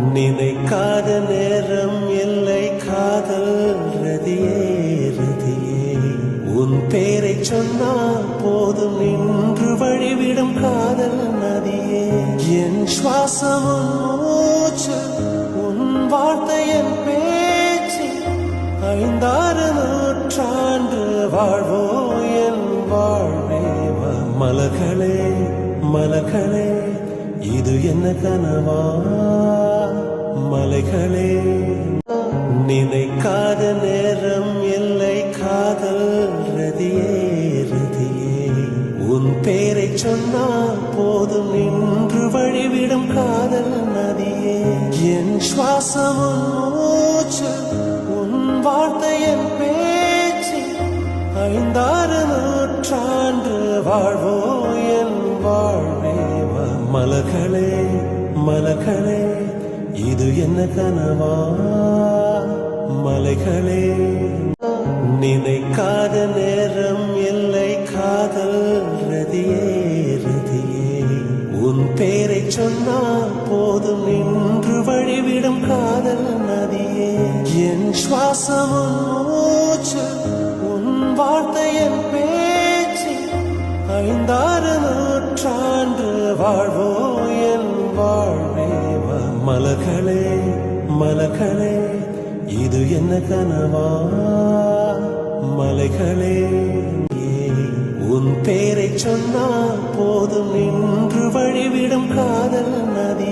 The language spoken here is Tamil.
நினைக்காத நேரம் எல்லை காதல் ரதியே ரதியே உன் பேரை சொன்னால் போதும் நின்று வழிவிடும் காதல் நதியே என் சுவாசம் உன் மூச்சு உன் வார்த்தை என் பேச்சு ஐந்தாறு நூற்றாண்டு வாழ்வோ என் வாழ்வே மலர்களே மலர்களே இது என்ன கனவா மலைகளே நினைக்காத நேரம் எல்லை காதல் ரதியே ரதியே உன் பேரை சொன்னால் போதும் நின்று வழிவிடும் காதல் நதியே என் சுவாசம் உன் மூச்சு உன் வார்த்தை என் பேச்சு ஐந்தாறு நூற்றாண்டு வாழ்வோ என் வாழ்வே மலர்களே மலர்களே இது என்ன கனவா மலைகளே நினைக்காத நேரம் எல்லை காதல் ரதியே ரதியே உன் பேரை சொன்னால் போதும் நின்று வழிவிடும் காதல் நதியே என் சுவாசம் உன் மூச்சு உன் வார்த்தை என் பேச்சு ஐந்தாறு நூற்றாண்டு வாழ்வோ என் வாழ்வே மலர்களே மலர்களே இது என்ன கனவா மலைகளே உன் பேரை சொன்னால் போதும் நின்று வழிவிடும் காதல் நதி